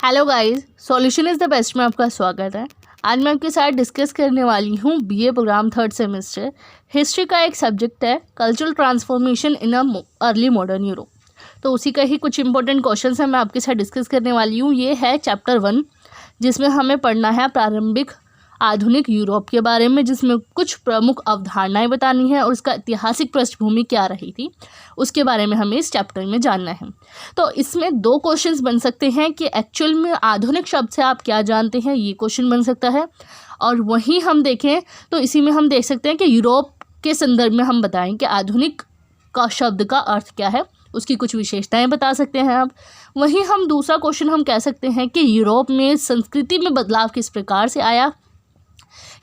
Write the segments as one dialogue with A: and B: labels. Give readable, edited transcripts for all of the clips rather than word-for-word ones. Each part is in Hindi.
A: Hello guys, solution is the best में आपका स्वागत है। आज मैं आपके साथ डिस्कस करने वाली हूँ BA programme third semester history का एक सब्जेक्ट है cultural transformation in early modern Europe. तो उसी का ही कुछ इंपॉर्टेंट क्वेश्चंस हैं मैं आपके साथ डिस्कस करने वाली हूँ। ये है चैप्टर 1 जिसमें हमें पढ़ना है प्रारंभिक आधुनिक यूरोप के बारे में, जिसमें कुछ प्रमुख अवधारणाएं बतानी है और उसका ऐतिहासिक पृष्ठभूमि क्या रही थी उसके बारे में हमें इस चैप्टर में जानना है। तो इसमें 2 क्वेश्चंस बन सकते हैं कि एक्चुअल में आधुनिक शब्द से आप क्या जानते हैं, ये क्वेश्चन बन सकता है। और वहीं हम देखें तो इसी में हम देख सकते हैं कि यूरोप के संदर्भ में हम बताएं कि आधुनिक का शब्द का अर्थ क्या है, उसकी कुछ विशेषताएं बता सकते हैं आप। वहीं हम दूसरा क्वेश्चन हम कह सकते हैं कि यूरोप में संस्कृति में बदलाव किस प्रकार से आया,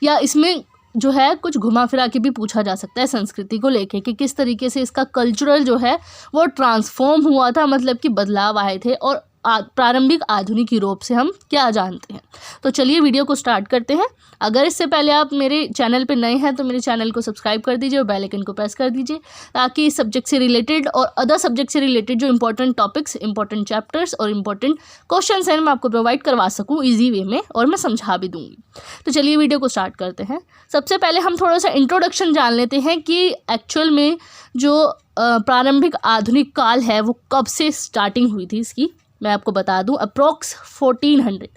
A: या इसमें जो है कुछ घुमा फिरा के भी पूछा जा सकता है संस्कृति को लेके कि किस तरीके से इसका कल्चरल जो है वो ट्रांसफॉर्म हुआ था, मतलब कि बदलाव आए थे, और प्रारंभिक आधुनिक यूरोप से हम क्या जानते हैं। तो चलिए वीडियो को स्टार्ट करते हैं। अगर इससे पहले आप मेरे चैनल पे नए हैं तो मेरे चैनल को सब्सक्राइब कर दीजिए और बेल आइकन को प्रेस कर दीजिए, ताकि इस सब्जेक्ट से रिलेटेड और अदर सब्जेक्ट से रिलेटेड जो इंपॉर्टेंट टॉपिक्स, इंपॉर्टेंट चैप्टर्स और इंपॉर्टेंट क्वेश्चंस हैं मैं आपको प्रोवाइड करवा सकूँ ईजी वे में, और मैं समझा भी दूँगी। तो चलिए वीडियो को स्टार्ट करते हैं। सबसे पहले हम थोड़ा सा इंट्रोडक्शन जान लेते हैं कि एक्चुअल में जो प्रारंभिक आधुनिक काल है वो कब से स्टार्टिंग हुई थी इसकी मैं आपको बता दूं। अप्रोक्स 1400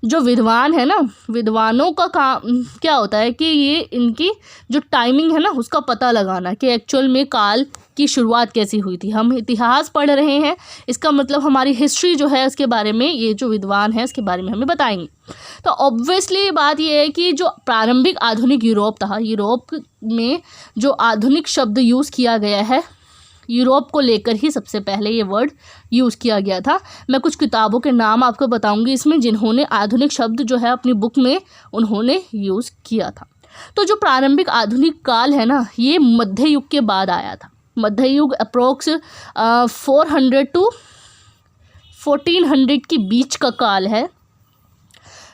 A: जो विद्वान है ना, विद्वानों का काम क्या होता है कि ये इनकी जो टाइमिंग है ना उसका पता लगाना कि एक्चुअल में काल की शुरुआत कैसी हुई थी। हम इतिहास पढ़ रहे हैं, इसका मतलब हमारी हिस्ट्री जो है उसके बारे में ये जो विद्वान है इसके बारे में हमें बताएंगे। तो ऑब्वियसली बात ये है कि जो प्रारंभिक आधुनिक यूरोप था, यूरोप में जो आधुनिक शब्द यूज़ किया गया है, यूरोप को लेकर ही सबसे पहले ये वर्ड यूज़ किया गया था। मैं कुछ किताबों के नाम आपको बताऊंगी इसमें जिन्होंने आधुनिक शब्द जो है अपनी बुक में उन्होंने यूज़ किया था। तो जो प्रारंभिक आधुनिक काल है ना, ये मध्य युग के बाद आया था। मध्य युग अप्रोक्स 400 to 1400 के बीच का काल है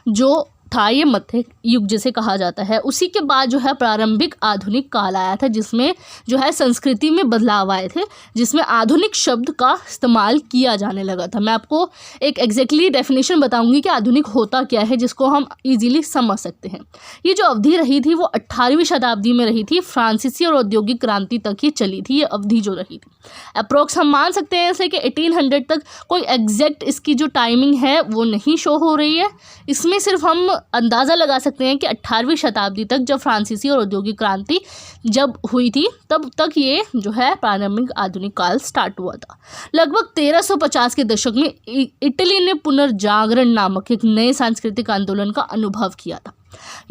A: जो था, ये मध्य युग जिसे कहा जाता है। उसी के बाद जो है प्रारंभिक आधुनिक काल आया था जिसमें जो है संस्कृति में बदलाव आए थे, जिसमें आधुनिक शब्द का इस्तेमाल किया जाने लगा था। मैं आपको एक एग्जैक्टली डेफिनेशन बताऊंगी कि आधुनिक होता क्या है, जिसको हम इजीली समझ सकते हैं। ये जो अवधि रही थी वो 18वीं शताब्दी में रही थी, फ्रांसीसी और औद्योगिक क्रांति तक ये चली थी। ये अवधि जो रही थी अप्रोक्स हम मान सकते हैं ऐसे कि 1800 तक, कोई एग्जैक्ट इसकी जो टाइमिंग है वो नहीं शो हो रही है। इसमें सिर्फ हम अंदाज़ा लगा सकते हैं कि 18वीं शताब्दी तक जब फ्रांसीसी और औद्योगिक क्रांति जब हुई थी तब तक ये जो है प्रारंभिक आधुनिक काल स्टार्ट हुआ था। लगभग 1350 के दशक में इटली ने पुनर्जागरण नामक एक नए सांस्कृतिक आंदोलन का अनुभव किया था।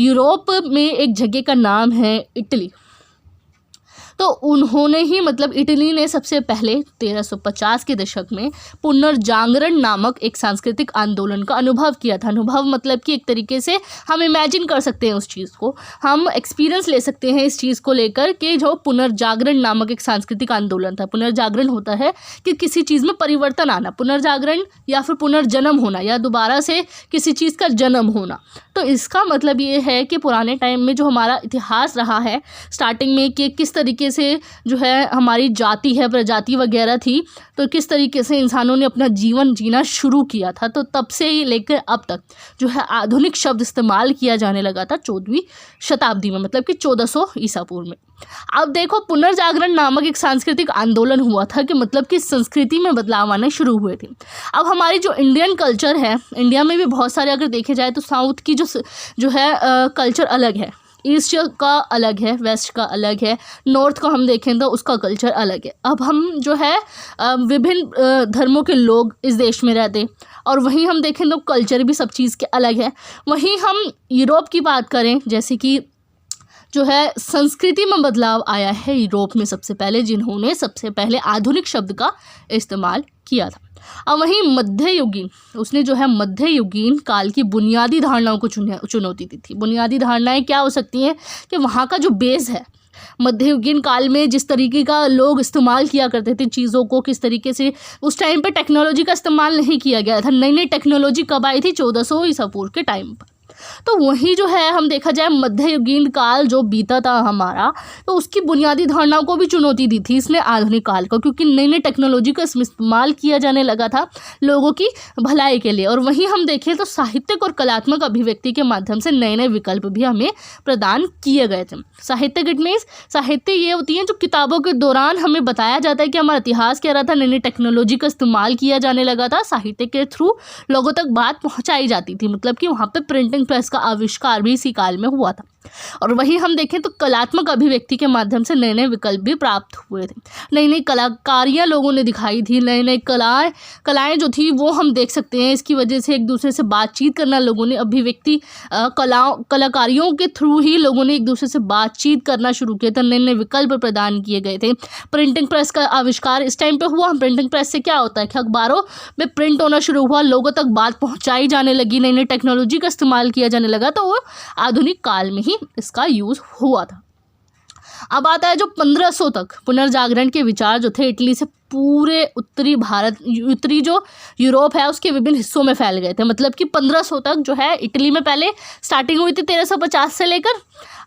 A: यूरोप में एक जगह का नाम है इटली, तो उन्होंने ही मतलब इटली ने सबसे पहले 1350 के दशक में पुनर्जागरण नामक एक सांस्कृतिक आंदोलन का अनुभव किया था। अनुभव मतलब कि एक तरीके से हम इमेजिन कर सकते हैं उस चीज़ को, हम एक्सपीरियंस ले सकते हैं इस चीज़ को लेकर कि जो पुनर्जागरण नामक एक सांस्कृतिक आंदोलन था। पुनर्जागरण होता है कि किसी चीज़ में परिवर्तन आना, पुनर्जागरण या फिर पुनर्जन्म होना या दोबारा से किसी चीज़ का जन्म होना। तो इसका मतलब ये है कि पुराने टाइम में जो हमारा इतिहास रहा है स्टार्टिंग में कि किस तरीके से जो है हमारी जाति है, प्रजाति वगैरह थी, तो किस तरीके से इंसानों ने अपना जीवन जीना शुरू किया था, तो तब से ही लेकर अब तक जो है आधुनिक शब्द इस्तेमाल किया जाने लगा था 14वीं शताब्दी में, मतलब कि 1400 ईसा पूर्व में। अब देखो पुनर्जागरण नामक एक सांस्कृतिक आंदोलन हुआ था कि मतलब कि संस्कृति में बदलाव आने शुरू हुए थे। अब हमारी जो इंडियन कल्चर है, इंडिया में भी बहुत सारे अगर देखे जाए तो साउथ की जो है कल्चर अलग है, ईस्ट का अलग है, वेस्ट का अलग है, नॉर्थ का हम देखें तो उसका कल्चर अलग है। अब हम जो है विभिन्न धर्मों के लोग इस देश में रहते, और वहीं हम देखें तो कल्चर भी सब चीज़ के अलग है। वहीं हम यूरोप की बात करें, जैसे कि जो है संस्कृति में बदलाव आया है यूरोप में सबसे पहले, जिन्होंने सबसे पहले आधुनिक शब्द का इस्तेमाल किया था। और वहीं मध्ययुगीन, उसने जो है मध्ययुगीन काल की बुनियादी धारणाओं को चुनौती दी थी। बुनियादी धारणाएं क्या हो सकती हैं कि वहाँ का जो बेस है, मध्ययुगीन काल में जिस तरीके का लोग इस्तेमाल किया करते थे चीज़ों को, किस तरीके से उस टाइम पे टेक्नोलॉजी का इस्तेमाल नहीं किया गया था। नई नई टेक्नोलॉजी कब आई थी? 1400 ईसा पूर्व के टाइम पर। तो वहीं जो है हम देखा जाए मध्ययुगीन काल जो बीता था हमारा, तो उसकी बुनियादी धारणाओं को भी चुनौती दी थी इसने आधुनिक काल को, क्योंकि नई नई टेक्नोलॉजी का इस्तेमाल किया जाने लगा था लोगों की भलाई के लिए। और वहीं हम देखें तो साहित्यिक और कलात्मक अभिव्यक्ति के माध्यम से नए नए विकल्प भी हमें प्रदान किए गए थे। साहित्यिक इट मीन्स साहित्य ये होती है जो किताबों के दौरान हमें बताया जाता है कि हमारा इतिहास क्या रहा था, नई नई टेक्नोलॉजी का इस्तेमाल किया जाने लगा था, साहित्य के थ्रू लोगों तक बात पहुंचाई जाती थी। मतलब कि वहाँ पे प्रिंटिंग प्रेस का आविष्कार भी इसी काल में हुआ था। और वहीं हम देखें तो कलात्मक अभिव्यक्ति के माध्यम से नए नए विकल्प भी प्राप्त हुए थे, नई नई कलाकारियाँ लोगों ने दिखाई थी, नई नई कलाएँ जो थी वो हम देख सकते हैं। इसकी वजह से एक दूसरे से बातचीत करना, लोगों ने अभिव्यक्ति कलाकारियों के थ्रू ही लोगों ने एक दूसरे से बातचीत करना शुरू किया था, नए नए विकल्प प्रदान किए गए थे। प्रिंटिंग प्रेस का आविष्कार इस टाइम पे हुआ। प्रिंटिंग प्रेस से क्या होता है कि अखबारों में प्रिंट होना शुरू हुआ, लोगों तक बात पहुंचाई जाने लगी, नई नई टेक्नोलॉजी का इस्तेमाल किया जाने लगा, तो वो आधुनिक काल में ही इसका यूज़ हुआ था। अब आता है जो 1500 तक पुनर्जागरण के विचार जो थे इटली से पूरे उत्तरी जो यूरोप है उसके विभिन्न हिस्सों में फैल गए थे। मतलब कि 1500 तक जो है इटली में पहले स्टार्टिंग हुई थी 1350 से लेकर,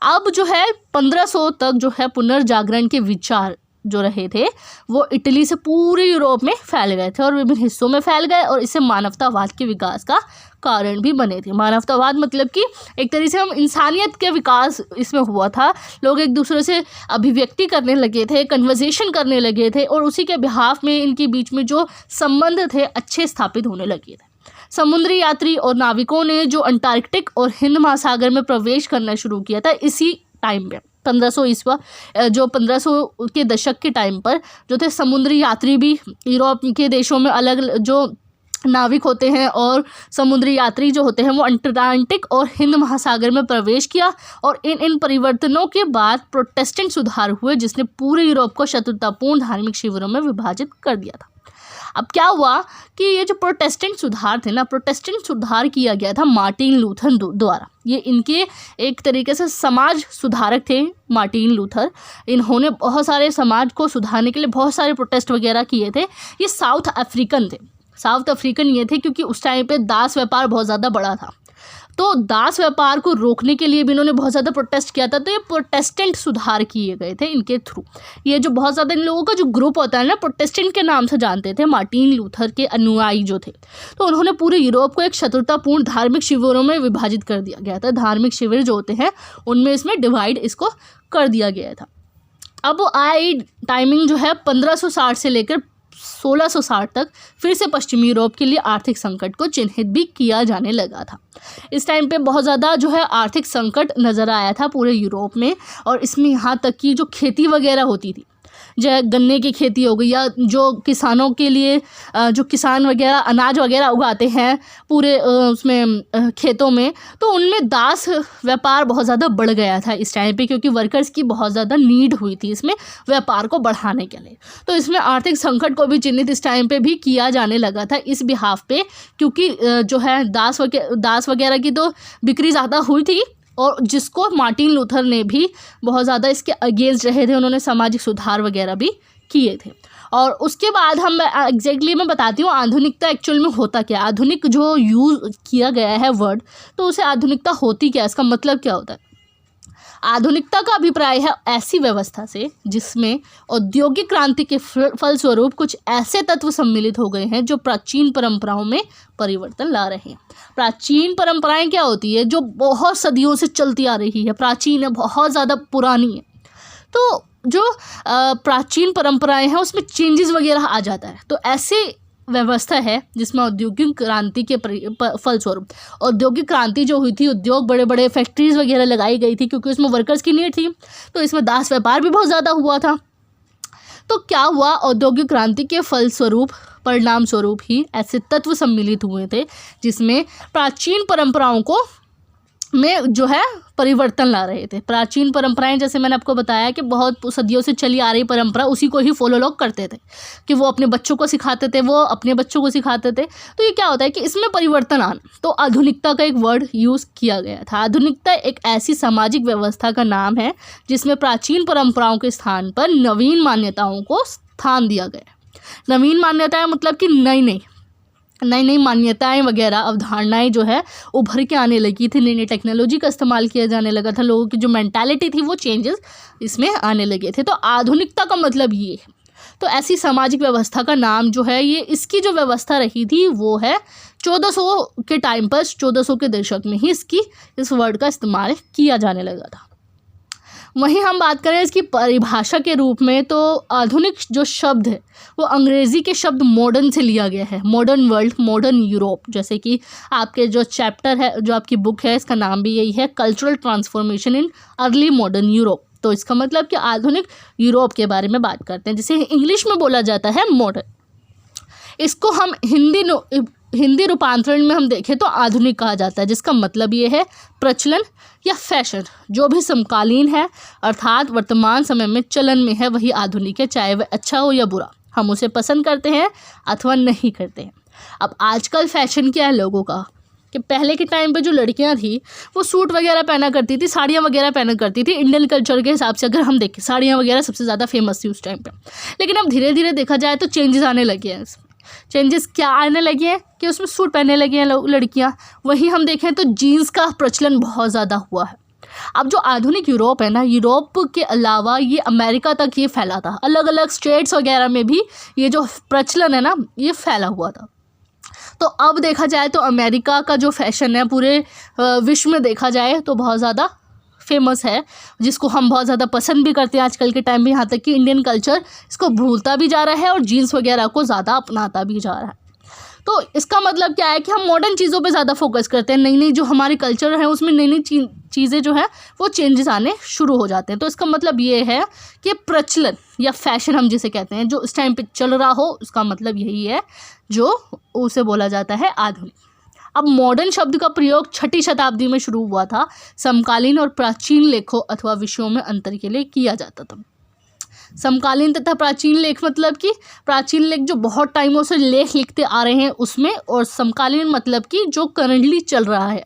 A: अब जो है 1500 तक जो है पुनर्जागरण के विचार जो रहे थे वो इटली से पूरे यूरोप में फैल गए थे और विभिन्न हिस्सों में फैल गए, और इससे मानवतावाद के विकास का कारण भी बने थे। मानवतावाद मतलब कि एक तरीके से हम इंसानियत के विकास इसमें हुआ था, लोग एक दूसरे से अभिव्यक्ति करने लगे थे, कन्वर्सेशन करने लगे थे, और उसी के बिहाफ में इनके बीच में जो संबंध थे अच्छे स्थापित होने लगे थे। समुद्री यात्री और नाविकों ने जो अंटार्कटिक और हिंद महासागर में प्रवेश करना शुरू किया था इसी टाइम पे 1500 ईस्वा जो 1500 के दशक के टाइम पर जो थे समुद्री यात्री भी यूरोप के देशों में अलग जो नाविक होते हैं और समुद्री यात्री जो होते हैं वो अंटार्कटिक और हिंद महासागर में प्रवेश किया, और इन परिवर्तनों के बाद प्रोटेस्टेंट सुधार हुए जिसने पूरे यूरोप को शत्रुतापूर्ण धार्मिक शिविरों में विभाजित कर दिया था। अब क्या हुआ कि ये जो प्रोटेस्टेंट सुधार थे ना, प्रोटेस्टेंट सुधार किया गया था मार्टिन लूथर द्वारा। ये इनके एक तरीके से समाज सुधारक थे मार्टिन लूथर। इन्होंने बहुत सारे समाज को सुधारने के लिए बहुत सारे प्रोटेस्ट वगैरह किए थे। ये साउथ अफ्रीकन थे। साउथ अफ्रीकन ये थे क्योंकि उस टाइम पे दास व्यापार बहुत ज़्यादा बड़ा था, तो दास व्यापार को रोकने के लिए भी इन्होंने बहुत ज़्यादा प्रोटेस्ट किया था। तो ये प्रोटेस्टेंट सुधार किए गए थे इनके थ्रू। ये जो बहुत ज़्यादा इन लोगों का जो ग्रुप होता है ना, प्रोटेस्टेंट के नाम से जानते थे, मार्टिन लूथर के अनुयायी जो थे, तो उन्होंने पूरे यूरोप को एक शत्रुतापूर्ण धार्मिक शिविरों में विभाजित कर दिया गया था। धार्मिक शिविर जो होते हैं उनमें इसमें डिवाइड इसको कर दिया गया था। अब वो आई टाइमिंग जो है 1560 से लेकर 1660 तक फिर से पश्चिमी यूरोप के लिए आर्थिक संकट को चिन्हित भी किया जाने लगा था। इस टाइम पे बहुत ज़्यादा जो है आर्थिक संकट नज़र आया था पूरे यूरोप में, और इसमें यहाँ तक कि जो खेती वगैरह होती थी, जो गन्ने की खेती हो गई, या जो किसानों के लिए जो किसान वगैरह अनाज वगैरह उगाते हैं पूरे उसमें खेतों में, तो उनमें दास व्यापार बहुत ज़्यादा बढ़ गया था इस टाइम पे, क्योंकि वर्कर्स की बहुत ज़्यादा नीड हुई थी इसमें व्यापार को बढ़ाने के लिए। तो इसमें आर्थिक संकट को भी चिन्हित इस टाइम पे भी किया जाने लगा था इस बिहाफ पे, क्योंकि जो है दास वगैरह की तो बिक्री ज़्यादा हुई थी, और जिसको मार्टिन लूथर ने भी बहुत ज़्यादा इसके अगेंस्ट रहे थे। उन्होंने सामाजिक सुधार वगैरह भी किए थे। और उसके बाद हम एग्जैक्टली मैं बताती हूँ आधुनिकता एक्चुअल में होता क्या। आधुनिक जो यूज़ किया गया है वर्ड, तो उसे आधुनिकता होती क्या, इसका मतलब क्या होता है। आधुनिकता का अभिप्राय है ऐसी व्यवस्था से जिसमें औद्योगिक क्रांति के फलस्वरूप कुछ ऐसे तत्व सम्मिलित हो गए हैं जो प्राचीन परंपराओं में परिवर्तन ला रहे हैं। प्राचीन परंपराएं क्या होती है, जो बहुत सदियों से चलती आ रही है, प्राचीन है, बहुत ज़्यादा पुरानी है। तो जो प्राचीन परंपराएं हैं उसमें चेंजेस वगैरह आ जाता है। तो ऐसे व्यवस्था है जिसमें औद्योगिक क्रांति के फलस्वरूप, औद्योगिक क्रांति जो हुई थी, उद्योग बड़े बड़े फैक्ट्रीज वगैरह लगाई गई थी क्योंकि उसमें वर्कर्स की नीड थी, तो इसमें दास व्यापार भी बहुत ज़्यादा हुआ था। तो क्या हुआ, औद्योगिक क्रांति के फलस्वरूप परिणाम स्वरूप ही ऐसे तत्व सम्मिलित हुए थे जिसमें प्राचीन परंपराओं को में जो है परिवर्तन ला रहे थे। प्राचीन परंपराएं जैसे मैंने आपको बताया कि बहुत सदियों से चली आ रही परंपरा, उसी को ही फॉलो लोग करते थे कि वो अपने बच्चों को सिखाते थे, वो अपने बच्चों को सिखाते थे। तो ये क्या होता है कि इसमें परिवर्तन आना, तो आधुनिकता का एक वर्ड यूज़ किया गया था। आधुनिकता एक ऐसी सामाजिक व्यवस्था का नाम है जिसमें प्राचीन परंपराओं के स्थान पर नवीन मान्यताओं को स्थान दिया गया। नवीन मान्यताएं मतलब कि नई नई नई मान्यताएं वगैरह अवधारणाएं जो है उभर के आने लगी थी, नई नई टेक्नोलॉजी का इस्तेमाल किया जाने लगा था, लोगों की जो मेंटालिटी थी वो चेंजेस इसमें आने लगे थे। तो आधुनिकता का मतलब ये है। तो ऐसी सामाजिक व्यवस्था का नाम जो है, ये इसकी जो व्यवस्था रही थी वो है 1400 के टाइम पर, 1400 के दशक में ही इस वर्ड का इस्तेमाल किया जाने लगा था। वहीं हम बात करें इसकी परिभाषा के रूप में, तो आधुनिक जो शब्द है वो अंग्रेज़ी के शब्द मॉडर्न से लिया गया है। मॉडर्न वर्ल्ड, मॉडर्न यूरोप, जैसे कि आपके जो चैप्टर है, जो आपकी बुक है, इसका नाम भी यही है, cultural transformation in early modern Europe. तो इसका मतलब कि आधुनिक यूरोप के बारे में बात करते हैं, जिसे इंग्लिश में बोला जाता है मॉडर्न। इसको हम हिंदी रूपांतरण में हम देखें तो आधुनिक कहा जाता है, जिसका मतलब ये है प्रचलन या फैशन, जो भी समकालीन है अर्थात वर्तमान समय में चलन में है वही आधुनिक है, चाहे वह अच्छा हो या बुरा, हम उसे पसंद करते हैं अथवा नहीं करते हैं। अब आजकल फैशन क्या है लोगों का, कि पहले के टाइम पे जो लड़कियां थी वो सूट वगैरह पहना करती थी, साड़ियाँ वगैरह पहना करती थी। इंडियन कल्चर के हिसाब से अगर हम देखें, साड़ियाँ वगैरह सबसे ज़्यादा फेमस थी उस टाइम पे। लेकिन अब धीरे धीरे देखा जाए तो चेंजेस आने लगे हैं। चेंजेस क्या आने लगे हैं कि उसमें सूट पहनने लगे हैं लड़कियाँ। वहीं हम देखें तो जीन्स का प्रचलन बहुत ज़्यादा हुआ है। अब जो आधुनिक यूरोप है ना, यूरोप के अलावा ये अमेरिका तक ये फैला था, अलग अलग स्टेट्स वगैरह में भी ये जो प्रचलन है ना ये फैला हुआ था। तो अब देखा जाए तो अमेरिका का जो फैशन है पूरे विश्व में देखा जाए तो बहुत ज़्यादा फेमस है, जिसको हम बहुत ज़्यादा पसंद भी करते हैं आजकल के टाइम में। यहाँ तक कि इंडियन कल्चर इसको भूलता भी जा रहा है और जीन्स वगैरह को ज़्यादा अपनाता भी जा रहा है। तो इसका मतलब क्या है कि हम मॉडर्न चीज़ों पे ज़्यादा फोकस करते हैं, नई नई जो हमारी कल्चर है उसमें नई नई चीज़ें जो है वो चेंजेस आने शुरू हो जाते हैं। तो इसका मतलब ये है कि प्रचलन या फैशन हम जिसे कहते हैं, जो इस टाइम पे चल रहा हो, उसका मतलब यही है, जो उसे बोला जाता है आधुनिक। अब मॉडर्न शब्द का प्रयोग 6ठी शताब्दी में शुरू हुआ था, समकालीन और प्राचीन लेखों अथवा विषयों में अंतर के लिए किया जाता था। समकालीन तथा प्राचीन लेख मतलब कि प्राचीन लेख जो बहुत टाइमों से लेख लिखते आ रहे हैं उसमें, और समकालीन मतलब कि जो करंटली चल रहा है,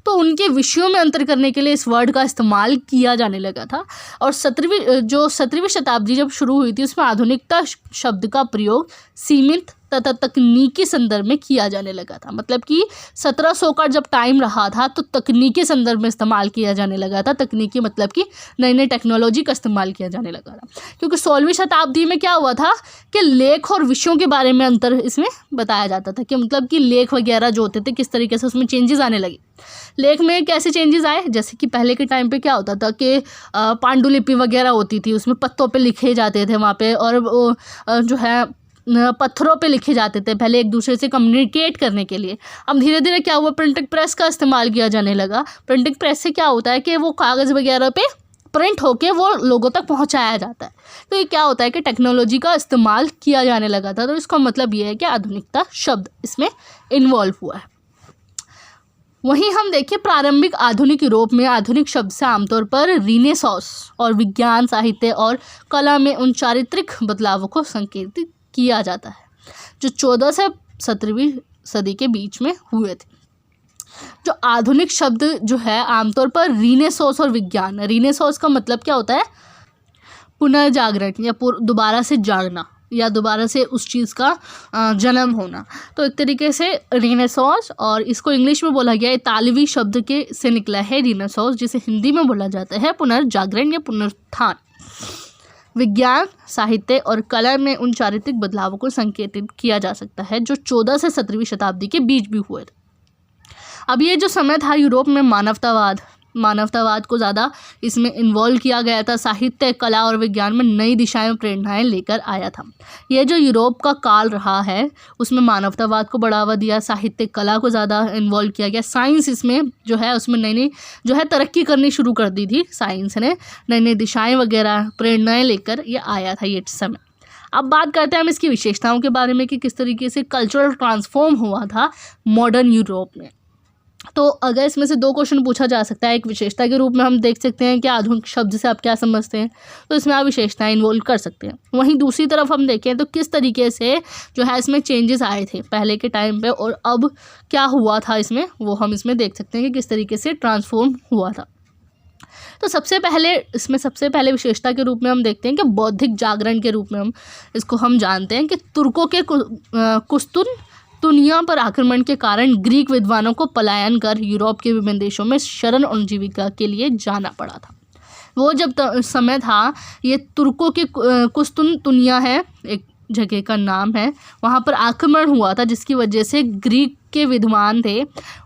A: तो उनके विषयों में अंतर करने के लिए इस वर्ड का इस्तेमाल किया जाने लगा था। और 17वीं शताब्दी जब शुरू हुई थी उसमें आधुनिकता शब्द का प्रयोग सीमित तथा तकनीकी संदर्भ में किया जाने लगा था। मतलब कि 1700 का जब टाइम रहा था तो तकनीकी संदर्भ में इस्तेमाल किया जाने लगा था। तकनीकी मतलब कि नई नई टेक्नोलॉजी का इस्तेमाल किया जाने लगा था, क्योंकि 16वीं शताब्दी में क्या हुआ था कि लेख और विषयों के बारे में अंतर इसमें बताया जाता था, कि मतलब कि लेख वगैरह जो होते थे किस तरीके से उसमें चेंजेस आने लगे। लेख में कैसे चेंजेस आए, जैसे कि पहले के टाइम पे क्या होता था कि पांडुलिपि वगैरह होती थी, उसमें पत्तों पे लिखे जाते थे वहाँ पे, और जो है पत्थरों पे लिखे जाते थे पहले एक दूसरे से कम्युनिकेट करने के लिए। अब धीरे धीरे क्या हुआ, प्रिंटिंग प्रेस का इस्तेमाल किया जाने लगा। प्रिंटिंग प्रेस से क्या होता है कि वो कागज़ वगैरह पे प्रिंट होके वो लोगों तक पहुंचाया जाता है। तो ये क्या होता है कि टेक्नोलॉजी का इस्तेमाल किया जाने लगा था। तो इसका मतलब ये है कि आधुनिकता शब्द इसमें इन्वॉल्व हुआ है। वहीं हम देखें प्रारंभिक आधुनिक यूरोप में आधुनिक शब्द से आमतौर पर रीनेसांस और विज्ञान, साहित्य और कला में उन चारित्रिक बदलावों को संकेतित किया जाता है जो 14 से 17वीं सदी के बीच में हुए थे। जो आधुनिक शब्द जो है आमतौर पर रीनेसांस और विज्ञान, रीनेसांस का मतलब क्या होता है, पुनर्जागरण या दोबारा से जागना या दोबारा से उस चीज़ का जन्म होना। तो एक तरीके से रीनेसांस, और इसको इंग्लिश में बोला गया इतालवी शब्द के से निकला है रीनेसांस, जिसे हिंदी में बोला जाता है पुनर्जागरण या पुनरुत्थान। विज्ञान, साहित्य और कला में उन चारित्रिक बदलावों को संकेतित किया जा सकता है जो 14 से 17वीं शताब्दी के बीच भी हुए थे। अब ये जो समय था यूरोप में मानवतावाद को ज़्यादा इसमें इन्वॉल्व किया गया था। साहित्य, कला और विज्ञान में नई दिशाएं और प्रेरणाएं लेकर आया था। ये जो यूरोप का काल रहा है उसमें मानवतावाद को बढ़ावा दिया, साहित्य, कला को ज़्यादा इन्वॉल्व किया गया। साइंस इसमें जो है उसमें नई नई जो है तरक्की करनी शुरू कर दी थी। साइंस ने नई नई दिशाएँ वगैरह प्रेरणाएँ लेकर ये आया था ये समय। अब बात करते हैं हम इसकी विशेषताओं के बारे में कि किस तरीके से कल्चरल ट्रांसफॉर्म हुआ था मॉडर्न यूरोप में। तो अगर इसमें से 2 क्वेश्चन पूछा जा सकता है, एक विशेषता के रूप में हम देख सकते हैं कि आधुनिक शब्द से आप क्या समझते हैं, तो इसमें आप विशेषताएं इन्वॉल्व कर सकते हैं। वहीं दूसरी तरफ हम देखें तो किस तरीके से जो है इसमें चेंजेस आए थे पहले के टाइम पे और अब क्या हुआ था इसमें, वो हम इसमें देख सकते हैं कि किस तरीके से ट्रांसफॉर्म हुआ था। तो सबसे पहले विशेषता के रूप में हम देखते हैं कि बौद्धिक जागरण के रूप में हम इसको जानते हैं कि तुर्कों के तुनिया पर आक्रमण के कारण ग्रीक विद्वानों को पलायन कर यूरोप के विभिन्न देशों में शरण और जीविका के लिए जाना पड़ा था। वो जब समय था, ये तुर्कों के कुस्तुनतुनिया है, एक जगह का नाम है, वहाँ पर आक्रमण हुआ था, जिसकी वजह से ग्रीक के विद्वान थे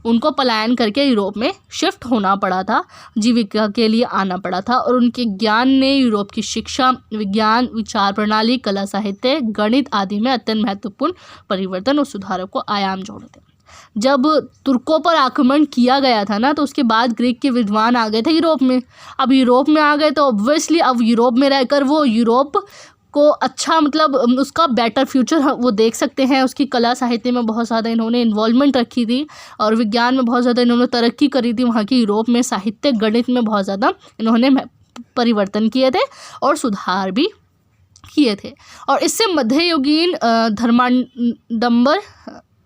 A: उनको पलायन करके यूरोप में शिफ्ट होना पड़ा था, जीविका के लिए आना पड़ा था। और उनके ज्ञान ने यूरोप की शिक्षा, विज्ञान, विचार प्रणाली, कला, साहित्य, गणित आदि में अत्यंत महत्वपूर्ण परिवर्तन और सुधारों को आयाम जोड़े थे। जब तुर्कों पर आक्रमण किया गया था ना, तो उसके बाद ग्रीक के विद्वान आ गए थे यूरोप में। अब यूरोप में आ गए तो ऑब्वियसली अब यूरोप में रहकर वो यूरोप को अच्छा, मतलब उसका बेटर फ्यूचर वो देख सकते हैं। उसकी कला साहित्य में बहुत ज़्यादा इन्होंने इन्वॉल्वमेंट रखी थी और विज्ञान में बहुत ज़्यादा इन्होंने तरक्की करी थी। वहाँ की यूरोप में साहित्य, गणित में बहुत ज़्यादा इन्होंने परिवर्तन किए थे और सुधार भी किए थे। और इससे मध्ययुगीन धर्माडंबर,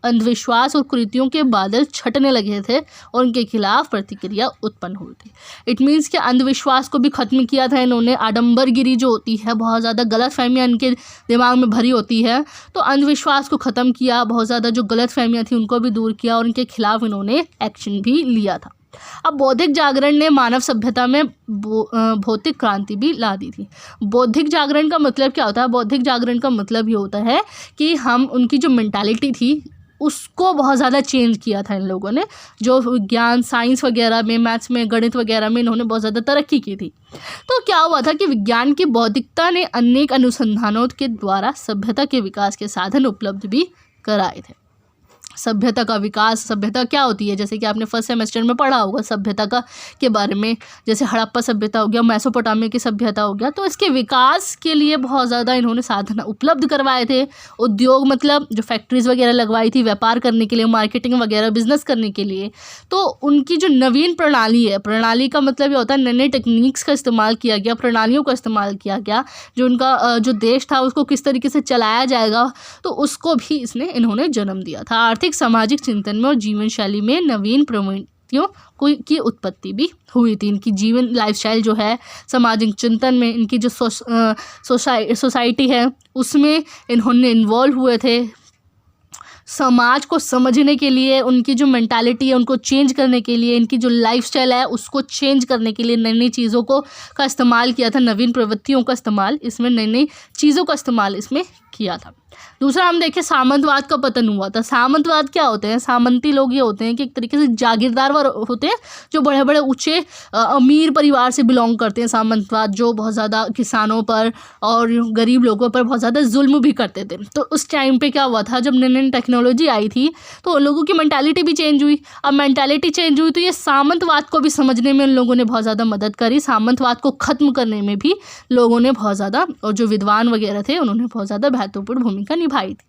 A: अंधविश्वास और कुरीतियों के बादल छटने लगे थे और उनके खिलाफ प्रतिक्रिया उत्पन्न हुई थी। इट मीन्स कि अंधविश्वास को भी ख़त्म किया था इन्होंने। आडंबरगिरी जो होती है, बहुत ज़्यादा गलत फहमियाँ इनके दिमाग में भरी होती है, तो अंधविश्वास को ख़त्म किया, बहुत ज़्यादा जो गलत फहमियाँ थी उनको भी दूर किया और उनके खिलाफ इन्होंने एक्शन भी लिया था। अब बौद्धिक जागरण ने मानव सभ्यता में भौतिक क्रांति भी ला दी थी। बौद्धिक जागरण का मतलब क्या होता है? बौद्धिक जागरण का मतलब ये होता है कि हम उनकी जो मेंटालिटी थी उसको बहुत ज़्यादा चेंज किया था इन लोगों ने, जो विज्ञान, साइंस वगैरह में, मैथ्स में, गणित वगैरह में इन्होंने बहुत ज़्यादा तरक्की की थी। तो क्या हुआ था कि विज्ञान की बौद्धिकता ने अनेक अनुसंधानों के द्वारा सभ्यता के विकास के साधन उपलब्ध भी कराए थे। सभ्यता का विकास, सभ्यता क्या होती है, जैसे कि आपने फर्स्ट सेमेस्टर में पढ़ा होगा सभ्यता का के बारे में, जैसे हड़प्पा सभ्यता हो गया, मेसोपोटामिया की सभ्यता हो गया, तो इसके विकास के लिए बहुत ज़्यादा इन्होंने साधन उपलब्ध करवाए थे। उद्योग, मतलब जो फैक्ट्रीज़ वगैरह लगवाई थी व्यापार करने के लिए, मार्केटिंग वगैरह बिजनेस करने के लिए। तो उनकी जो नवीन प्रणाली है, प्रणाली का मतलब ये होता है नए नए टेक्निक्स का इस्तेमाल किया गया, प्रणालियों का इस्तेमाल किया गया, जो उनका जो देश था उसको किस तरीके से चलाया जाएगा, तो उसको भी इन्होंने जन्म दिया था। आर्थिक, सामाजिक चिंतन में और जीवन शैली में नवीन प्रवृत्तियों की उत्पत्ति भी हुई थी। इनकी जीवन लाइफस्टाइल जो है, सामाजिक चिंतन में इनकी जो सोसाइटी है उसमें इन्होंने इन्वॉल्व हुए थे। समाज को समझने के लिए, उनकी जो मेंटालिटी है उनको चेंज करने के लिए, इनकी जो लाइफस्टाइल है उसको चेंज करने के लिए नई नई चीज़ों का इस्तेमाल किया था, नवीन प्रवृत्तियों का इस्तेमाल, इसमें नई नई चीज़ों का इस्तेमाल इसमें किया था। दूसरा हम देखें, सामंतवाद का पतन हुआ था। सामंतवाद क्या होते हैं? सामंती लोग ये होते हैं कि एक तरीके से जागीरदार होते हैं, जो बड़े बड़े ऊंचे अमीर परिवार से बिलोंग करते हैं। सामंतवाद जो बहुत ज़्यादा किसानों पर और गरीब लोगों पर बहुत ज़्यादा जुल्म भी करते थे। तो उस टाइम पे क्या हुआ था, जब नई नई टेक्नोलॉजी आई थी तो लोगों की मेंटालिटी भी चेंज हुई। अब मेंटालिटी चेंज हुई तो ये सामंतवाद को भी समझने में उन लोगों ने बहुत ज़्यादा मदद करी, सामंतवाद को ख़त्म करने में भी लोगों ने बहुत ज़्यादा, और जो विद्वान वगैरह थे उन्होंने बहुत ज़्यादा महत्वपूर्ण भूमिका निभाई थी।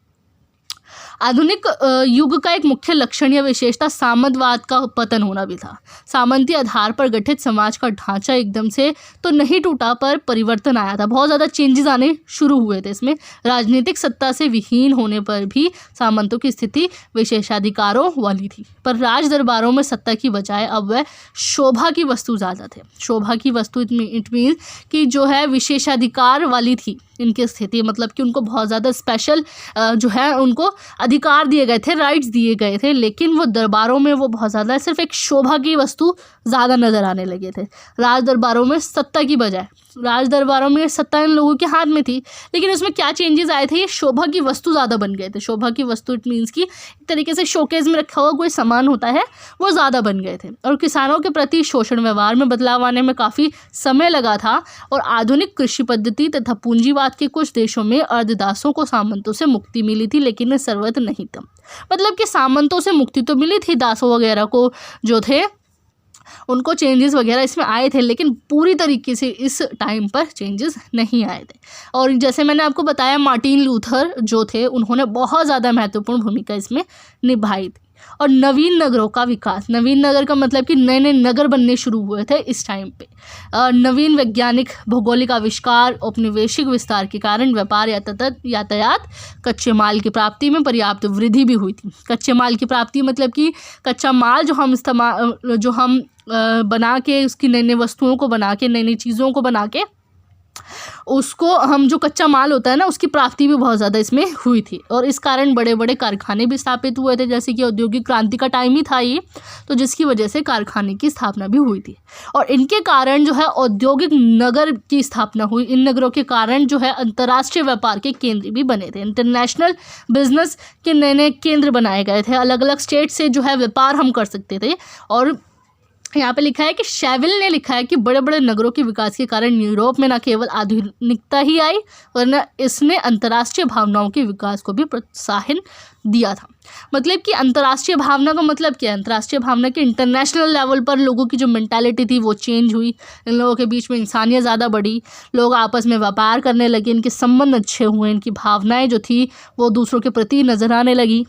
A: आधुनिक युग का एक मुख्य लक्षण या विशेषता सामंतवाद का पतन होना भी था। सामंती आधार पर गठित समाज का ढांचा एकदम से तो नहीं टूटा, पर परिवर्तन आया था, बहुत ज़्यादा चेंजेस आने शुरू हुए थे इसमें। राजनीतिक सत्ता से विहीन होने पर भी सामंतों की स्थिति विशेषाधिकारों वाली थी, पर राज दरबारों में सत्ता की बजाय अब वह शोभा की वस्तु ज़्यादा थे। शोभा की वस्तु इट मीन कि जो है विशेषाधिकार वाली थी इनकी स्थिति, मतलब कि उनको बहुत ज़्यादा स्पेशल जो है उनको अधिकार दिए गए थे, राइट्स दिए गए थे, लेकिन वो दरबारों में वो बहुत ज़्यादा सिर्फ एक शोभा की वस्तु ज़्यादा नज़र आने लगे थे। राज दरबारों में सत्ता की बजाय, राज दरबारों में सत्ता इन लोगों के हाथ में थी, लेकिन उसमें क्या चेंजेस आए थे, ये शोभा की वस्तु ज़्यादा बन गए थे। शोभा की वस्तु इट मीन्स कि एक तरीके से शोकेस में रखा हुआ कोई सामान होता है वो ज़्यादा बन गए थे। और किसानों के प्रति शोषण व्यवहार में बदलाव आने में काफ़ी समय लगा था। और आधुनिक कृषि पद्धति तथा पूंजीवाद के कुछ देशों में अर्धदासों को सामंतों से मुक्ति मिली थी, लेकिन ये सर्वत्र नहीं था। मतलब कि सामंतों से मुक्ति तो मिली थी, दासों वगैरह को जो थे उनको चेंजेस वगैरह इसमें आए थे, लेकिन पूरी तरीके से इस टाइम पर चेंजेस नहीं आए थे। और जैसे मैंने आपको बताया, मार्टिन लूथर जो थे उन्होंने बहुत ज़्यादा महत्वपूर्ण भूमिका इसमें निभाई थी। और नवीन नगरों का विकास, नवीन नगर का मतलब कि नए नए नगर बनने शुरू हुए थे इस टाइम पे। नवीन वैज्ञानिक भौगोलिक आविष्कार, औपनिवेशिक विस्तार के कारण व्यापार, यातायात, कच्चे माल की प्राप्ति में पर्याप्त वृद्धि भी हुई थी। कच्चे माल की प्राप्ति मतलब कि कच्चा माल जो हम बना के उसकी नई नई वस्तुओं को बना के, नई नई चीज़ों को बना के उसको हम जो कच्चा माल होता है ना, उसकी प्राप्ति भी बहुत ज़्यादा इसमें हुई थी। और इस कारण बड़े बड़े कारखाने भी स्थापित हुए थे, जैसे कि औद्योगिक क्रांति का टाइम ही था ये, तो जिसकी वजह से कारखाने की स्थापना भी हुई थी। और इनके कारण जो है औद्योगिक नगर की स्थापना हुई। इन नगरों के कारण जो है अंतर्राष्ट्रीय व्यापार के केंद्र भी बने थे। इंटरनेशनल बिजनेस के नए नए केंद्र बनाए गए थे। अलग अलग स्टेट से जो है व्यापार हम कर सकते थे। और यहाँ पे लिखा है कि शेविल ने लिखा है कि बड़े बड़े नगरों के विकास के कारण यूरोप में न केवल आधुनिकता ही आई, वरना इसने अंतर्राष्ट्रीय भावनाओं के विकास को भी प्रोत्साहन दिया था। मतलब कि अंतर्राष्ट्रीय भावना का मतलब क्या है? अंतर्राष्ट्रीय भावना के इंटरनेशनल लेवल पर लोगों की जो मेंटालिटी थी वो चेंज हुई। इन लोगों के बीच में इंसानियत ज़्यादा बढ़ी, लोग आपस में व्यापार करने लगे, इनके संबंध अच्छे हुए, इनकी भावनाएँ जो थी वो दूसरों के प्रति नजर आने लगी।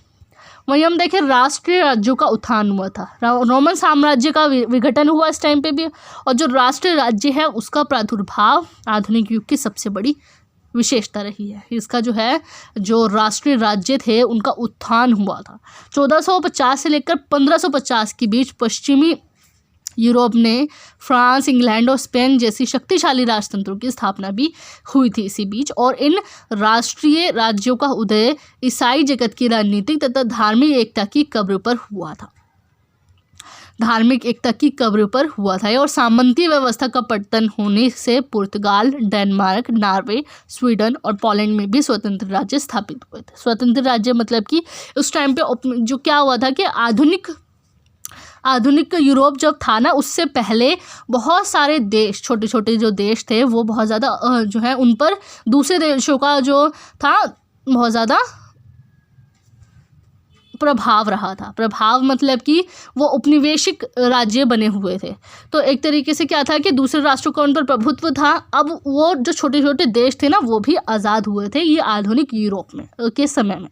A: वहीं हम देखें राष्ट्रीय राज्यों का उत्थान हुआ था। रोमन साम्राज्य का विघटन हुआ इस टाइम पे भी, और जो राष्ट्रीय राज्य है उसका प्रादुर्भाव आधुनिक युग की सबसे बड़ी विशेषता रही है। इसका जो है जो राष्ट्रीय राज्य थे उनका उत्थान हुआ था। 1450 से लेकर 1550 के बीच पश्चिमी यूरोप ने फ्रांस, इंग्लैंड और स्पेन जैसी शक्तिशाली राजतंत्रों की स्थापना भी हुई थी इसी बीच। और इन राष्ट्रीय राज्यों का उदय ईसाई जगत की राजनीतिक तथा धार्मिक एकता की कब्र पर हुआ था। धार्मिक एकता की कब्र पर हुआ था। और सामंती व्यवस्था का पतन होने से पुर्तगाल, डेनमार्क, नॉर्वे, स्वीडन और पोलैंड में भी स्वतंत्र राज्य स्थापित हुए थे। स्वतंत्र राज्य मतलब कि उस टाइम पे जो क्या हुआ था कि आधुनिक यूरोप जब था ना, उससे पहले बहुत सारे देश, छोटे छोटे जो देश थे वो बहुत ज़्यादा जो है उन पर दूसरे देशों का जो था बहुत ज़्यादा प्रभाव रहा था। प्रभाव मतलब कि वो उपनिवेशिक राज्य बने हुए थे। तो एक तरीके से क्या था कि दूसरे राष्ट्रों का उन पर प्रभुत्व था। अब वो जो छोटे छोटे देश थे ना वो भी आज़ाद हुए थे ये आधुनिक यूरोप में के समय में।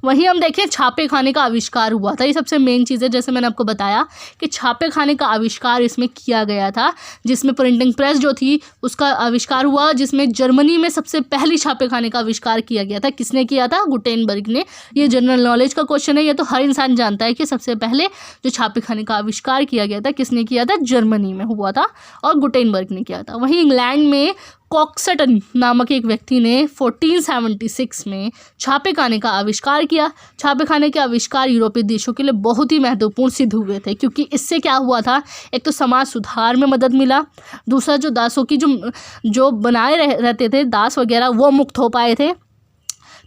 A: वहीं हम देखें छापे खाने का आविष्कार हुआ था। ये सबसे मेन चीज़ है, जैसे मैंने आपको बताया कि छापे खाने का आविष्कार इसमें किया गया था, जिसमें प्रिंटिंग प्रेस जो थी उसका आविष्कार हुआ, जिसमें जर्मनी में सबसे पहली छापे खाने का आविष्कार किया गया था। किसने किया था? गुटेनबर्ग ने। ये जनरल नॉलेज का क्वेश्चन है, ये तो हर इंसान जानता है कि सबसे पहले जो छापे खाने का आविष्कार किया गया था किसने किया था? जर्मनी में हुआ था और गुटेनबर्ग ने किया था। वहीं इंग्लैंड में कॉक्सटन नामक एक व्यक्ति ने 1476 में छापे खाने का आविष्कार किया। छापे खाने के आविष्कार यूरोपीय देशों के लिए बहुत ही महत्वपूर्ण सिद्ध हुए थे, क्योंकि इससे क्या हुआ था, एक तो समाज सुधार में मदद मिला, दूसरा जो दासों की जो बनाए रहते थे दास वगैरह वो मुक्त हो पाए थे,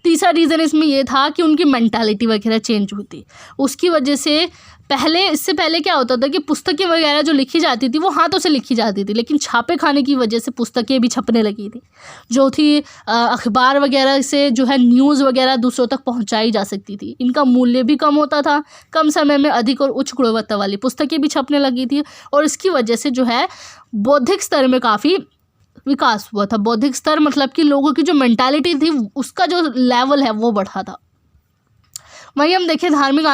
A: तीसरा रीज़न इसमें यह था कि उनकी मेंटालिटी वगैरह चेंज हुई थी। उसकी वजह से इससे पहले क्या होता था कि पुस्तकें वगैरह जो लिखी जाती थी वो हाथों से लिखी जाती थी, लेकिन छापे खाने की वजह से पुस्तकें भी छपने लगी थी, जो थी अखबार वगैरह से जो है न्यूज़ वगैरह दूसरों तक पहुंचाई जा सकती थी। इनका मूल्य भी कम होता था, कम समय में अधिक और उच्च गुणवत्ता वाली पुस्तकें भी छपने लगी थी। और इसकी वजह से जो है बौद्धिक स्तर में काफ़ी विकास हुआ था। बौद्धिक स्तर मतलब कि लोगों की जो मेंटालिटी थी उसका जो लेवल है वो बढ़ा था। वहीं हम देखें धार्मिक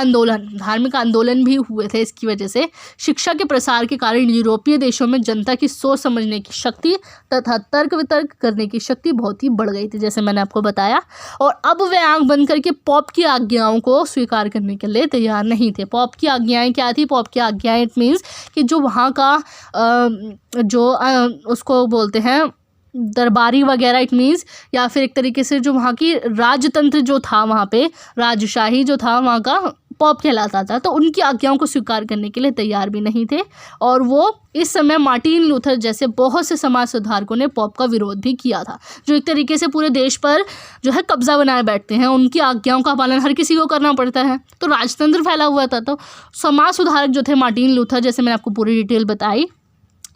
A: आंदोलन भी हुए थे। इसकी वजह से शिक्षा के प्रसार के कारण यूरोपीय देशों में जनता की सोच समझने की शक्ति तथा तर्क वितर्क करने की शक्ति बहुत ही बढ़ गई थी, जैसे मैंने आपको बताया। और अब वे आंख बंद करके पॉप की आज्ञाओं को स्वीकार करने के लिए तैयार नहीं थे। पॉप की आज्ञाएं क्या थी? पॉप की आज्ञाएं इट मीन्स कि जो वहाँ का उसको बोलते हैं दरबारी वगैरह, इट मीन्स, या फिर एक तरीके से जो वहाँ की राजतंत्र जो था, वहाँ पे राजशाही जो था वहाँ का पॉप कहलाता था, तो उनकी आज्ञाओं को स्वीकार करने के लिए तैयार भी नहीं थे। और वो इस समय मार्टिन लूथर जैसे बहुत से समाज सुधारकों ने पॉप का विरोध भी किया था, जो एक तरीके से पूरे देश पर जो है कब्जा बनाए बैठते हैं। उनकी आज्ञाओं का पालन हर किसी को करना पड़ता है, तो राजतंत्र फैला हुआ था। तो समाज सुधारक जो थे मार्टिन लूथर, जैसे मैंने आपको पूरी डिटेल बताई,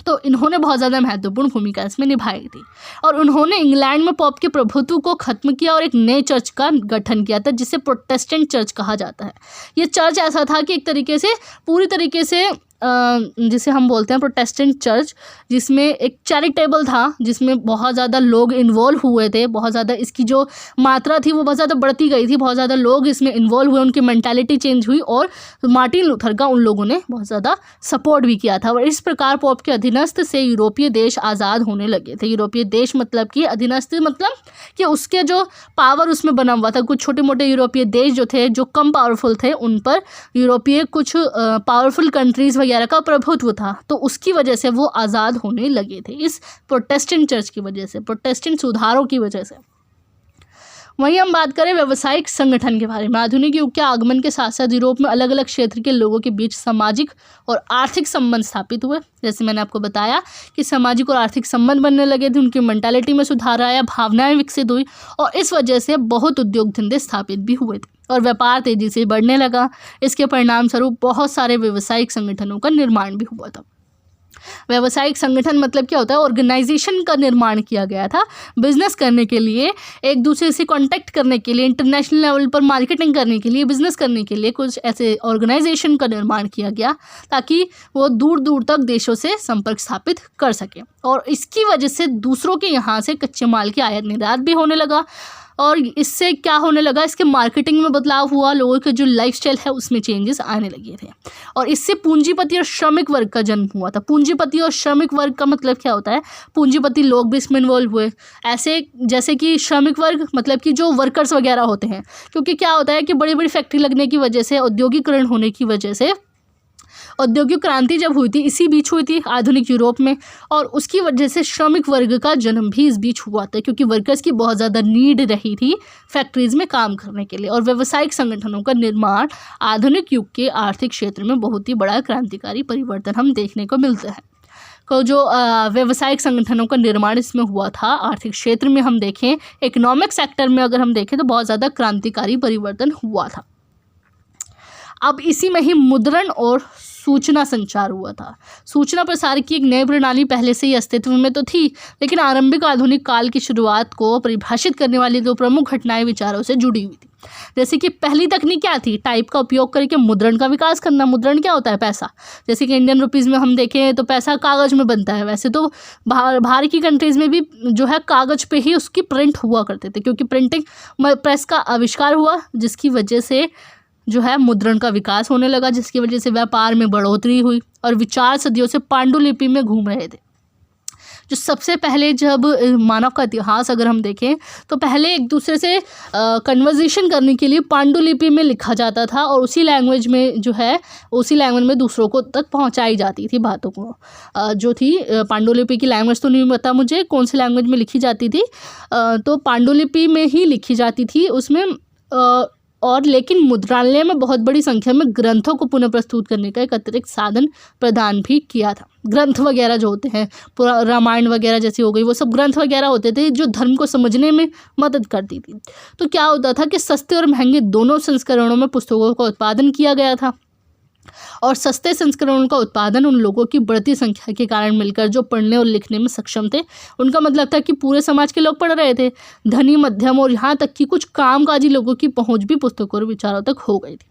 A: तो इन्होंने बहुत ज़्यादा महत्वपूर्ण भूमिका इसमें निभाई थी। और उन्होंने इंग्लैंड में पॉप के प्रभुत्व को ख़त्म किया और एक नए चर्च का गठन किया था, जिसे प्रोटेस्टेंट चर्च कहा जाता है। ये चर्च ऐसा था कि एक तरीके से पूरी तरीके से जिसे हम बोलते हैं प्रोटेस्टेंट चर्च, जिसमें एक चैरिटेबल था, जिसमें बहुत ज़्यादा लोग इन्वॉल्व हुए थे। बहुत ज़्यादा इसकी जो मात्रा थी वो बहुत ज़्यादा बढ़ती गई थी, बहुत ज़्यादा लोग इसमें इन्वॉल्व हुए, उनकी मेंटालिटी चेंज हुई और मार्टिन लूथर का उन लोगों ने बहुत ज़्यादा सपोर्ट भी किया था। और इस प्रकार पॉप के अधीनस्थ से यूरोपीय देश आज़ाद होने लगे थे। यूरोपीय देश मतलब कि अधीनस्थ मतलब कि उसके जो पावर उसमें बना हुआ था। कुछ छोटे मोटे यूरोपीय देश जो थे, जो कम पावरफुल थे, उन पर यूरोपीय कुछ पावरफुल कंट्रीज़ वगैरह का प्रभुत्व था, तो उसकी वजह से वो आज़ाद होने लगे थे, इस प्रोटेस्टेंट चर्च की वजह से, प्रोटेस्टेंट सुधारों की वजह से। वहीं हम बात करें व्यावसायिक संगठन के बारे में। आधुनिक युग के आगमन के साथ साथ यूरोप में अलग अलग क्षेत्र के लोगों के बीच सामाजिक और आर्थिक संबंध स्थापित हुए। जैसे मैंने आपको बताया कि सामाजिक और आर्थिक संबंध बनने लगे थे, उनकी मेंटालिटी में सुधार आया, भावनाएं विकसित हुई और इस वजह से बहुत उद्योग धंधे स्थापित भी हुए थे और व्यापार तेजी से बढ़ने लगा। इसके परिणाम स्वरूप बहुत सारे व्यावसायिक संगठनों का निर्माण भी हुआ था। व्यावसायिक संगठन मतलब क्या होता है? ऑर्गेनाइजेशन का निर्माण किया गया था बिजनेस करने के लिए, एक दूसरे से कांटेक्ट करने के लिए, इंटरनेशनल लेवल पर मार्केटिंग करने के लिए, बिजनेस करने के लिए कुछ ऐसे ऑर्गेनाइजेशन का निर्माण किया गया ताकि वो दूर दूर तक देशों से संपर्क स्थापित कर सके और इसकी वजह से दूसरों के यहाँ से कच्चे माल की आयात निर्यात भी होने लगा और इससे क्या होने लगा, इसके मार्केटिंग में बदलाव हुआ, लोगों के जो लाइफस्टाइल है उसमें चेंजेस आने लगे थे और इससे पूंजीपति और श्रमिक वर्ग का जन्म हुआ था। पूंजीपति और श्रमिक वर्ग का मतलब क्या होता है? पूंजीपति लोग भी इसमें इन्वॉल्व हुए, ऐसे जैसे कि श्रमिक वर्ग मतलब कि जो वर्कर्स वगैरह होते हैं, क्योंकि क्या होता है कि बड़ी बड़ी फैक्ट्री लगने की वजह से, औद्योगिकरण होने की वजह से, औद्योगिक क्रांति जब हुई थी इसी बीच हुई थी आधुनिक यूरोप में और उसकी वजह से श्रमिक वर्ग का जन्म भी इस बीच हुआ था क्योंकि वर्कर्स की बहुत ज़्यादा नीड रही थी फैक्ट्रीज़ में काम करने के लिए। और व्यावसायिक संगठनों का निर्माण आधुनिक युग के आर्थिक क्षेत्र में बहुत ही बड़ा क्रांतिकारी परिवर्तन हम देखने को मिलता है। को जो व्यावसायिक संगठनों का निर्माण इसमें हुआ था आर्थिक क्षेत्र में, हम देखें इकोनॉमिक सेक्टर में अगर हम देखें तो बहुत ज़्यादा क्रांतिकारी परिवर्तन हुआ था। अब इसी में ही मुद्रण और सूचना संचार हुआ था। सूचना प्रसार की एक नई प्रणाली पहले से ही अस्तित्व में तो थी, लेकिन आरंभिक आधुनिक काल की शुरुआत को परिभाषित करने वाली दो प्रमुख घटनाएं विचारों से जुड़ी हुई थी। जैसे कि पहली तकनीक क्या थी? टाइप का उपयोग करके मुद्रण का विकास करना। मुद्रण क्या होता है? पैसा। जैसे कि इंडियन रुपीज़ में हम देखें तो पैसा कागज़ में बनता है, वैसे तो बाहर की कंट्रीज़ में भी जो है कागज़ पे ही उसकी प्रिंट हुआ करते थे क्योंकि प्रिंटिंग प्रेस का आविष्कार हुआ जिसकी वजह से जो है मुद्रण का विकास होने लगा, जिसकी वजह से व्यापार में बढ़ोतरी हुई और विचार सदियों से पांडुलिपि में घूम रहे थे। जो सबसे पहले जब मानव का इतिहास अगर हम देखें तो पहले एक दूसरे से कन्वर्सेशन करने के लिए पांडुलिपि में लिखा जाता था और उसी लैंग्वेज में जो है उसी लैंग्वेज में दूसरों को तक पहुंचाई जाती थी बातों को। जो थी पांडुलिपि की लैंग्वेज तो नहीं पता मुझे कौन सी लैंग्वेज में लिखी जाती थी, तो पांडुलिपि में ही लिखी जाती थी उसमें और लेकिन मुद्रणालय में बहुत बड़ी संख्या में ग्रंथों को पुनः प्रस्तुत करने का एक अतिरिक्त साधन प्रदान भी किया था। ग्रंथ वगैरह जो होते हैं, रामायण वगैरह जैसी हो गई, वो सब ग्रंथ वगैरह होते थे जो धर्म को समझने में मदद करती थी। तो क्या होता था कि सस्ते और महंगे दोनों संस्करणों में पुस्तकों का उत्पादन किया गया था और सस्ते संस्करणों का उत्पादन उन लोगों की बढ़ती संख्या के कारण मिलकर जो पढ़ने और लिखने में सक्षम थे, उनका मतलब था कि पूरे समाज के लोग पढ़ रहे थे। धनी, मध्यम और यहाँ तक कि कुछ कामकाजी लोगों की पहुंच भी पुस्तकों और विचारों तक हो गई थी।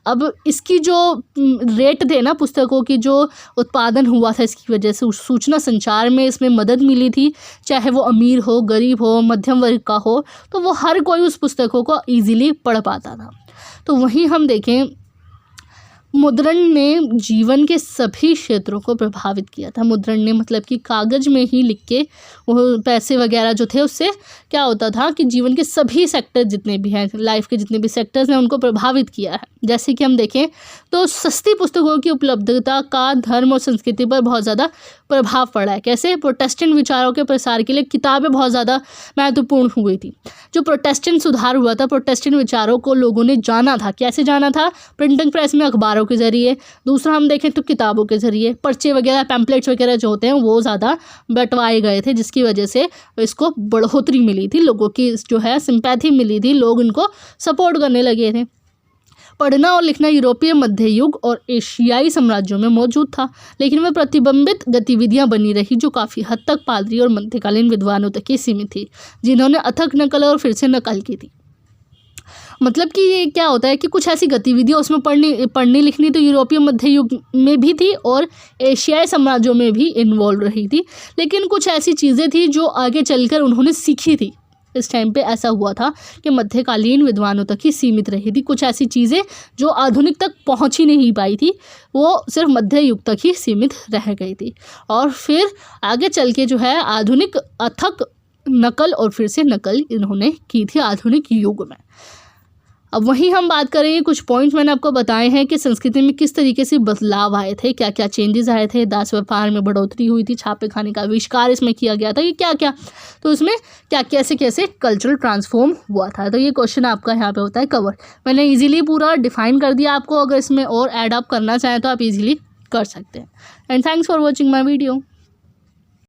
A: अब इसकी जो रेट थे ना पुस्तकों की जो उत्पादन हुआ था, इसकी वजह से सूचना संचार में इसमें मदद मिली थी। चाहे वो अमीर हो, गरीब हो, मध्यम वर्ग का हो, तो वो हर कोई उस पुस्तकों को ईजिली पढ़ पाता था। तो वहीं हम देखें मुद्रण ने जीवन के सभी क्षेत्रों को प्रभावित किया था। मुद्रण ने मतलब कि कागज़ में ही लिख के वो पैसे वगैरह जो थे उससे क्या होता था कि जीवन के सभी सेक्टर जितने भी हैं, लाइफ के जितने भी सेक्टर्स हैं, उनको प्रभावित किया है। जैसे कि हम देखें तो सस्ती पुस्तकों की उपलब्धता का धर्म और संस्कृति पर बहुत ज़्यादा प्रभाव पड़ा है। कैसे? प्रोटेस्टेंट विचारों के प्रसार के लिए किताबें बहुत ज़्यादा महत्वपूर्ण हुई थी। जो प्रोटेस्टेंट सुधार हुआ था, प्रोटेस्टेंट विचारों को लोगों ने जाना था। कैसे जाना था? प्रिंटिंग प्रेस में, अखबारों के ज़रिए। दूसरा हम देखें तो किताबों के ज़रिए, पर्चे वगैरह, पैम्पलेट्स वगैरह जो होते हैं वो ज़्यादा बंटवाए गए थे, जिसकी वजह से इसको बढ़ोतरी मिली थी, लोगों की जो है सिंपैथी मिली थी, लोग इनको सपोर्ट करने लगे थे। पढ़ना और लिखना यूरोपीय मध्य युग और एशियाई साम्राज्यों में मौजूद था, लेकिन वह प्रतिबंधित गतिविधियां बनी रही जो काफ़ी हद तक पादरी और मध्यकालीन विद्वानों तक ही सीमित थी, जिन्होंने अथक नकल और फिर से नकल की थी। मतलब कि ये क्या होता है कि कुछ ऐसी गतिविधियाँ उसमें पढ़नी लिखनी तो यूरोपीय मध्य युग में भी थी और एशियाई साम्राज्यों में भी इन्वॉल्व रही थी, लेकिन कुछ ऐसी चीज़ें थी जो आगे चलकर उन्होंने सीखी थी। इस टाइम पे ऐसा हुआ था कि मध्यकालीन विद्वानों तक ही सीमित रही थी। कुछ ऐसी चीज़ें जो आधुनिक तक पहुंच ही नहीं पाई थी, वो सिर्फ मध्य युग तक ही सीमित रह गई थी और फिर आगे चल के जो है आधुनिक अथक नकल और फिर से नकल इन्होंने की थी आधुनिक युग में। अब वहीं हम बात करें, कुछ पॉइंट्स मैंने आपको बताए हैं कि संस्कृति में किस तरीके से बदलाव आए थे, क्या क्या चेंजेस आए थे। दास व्यापार में बढ़ोतरी हुई थी, छापे खाने का आविष्कार इसमें किया गया था, ये क्या क्या, तो इसमें क्या कैसे कैसे कल्चरल ट्रांसफॉर्म हुआ था। तो ये क्वेश्चन आपका यहाँ पे होता है कवर। मैंने ईजिली पूरा डिफाइन कर दिया आपको, अगर इसमें और ऐड अप करना चाहें तो आप ईजिली कर सकते हैं। And thanks for watching my video.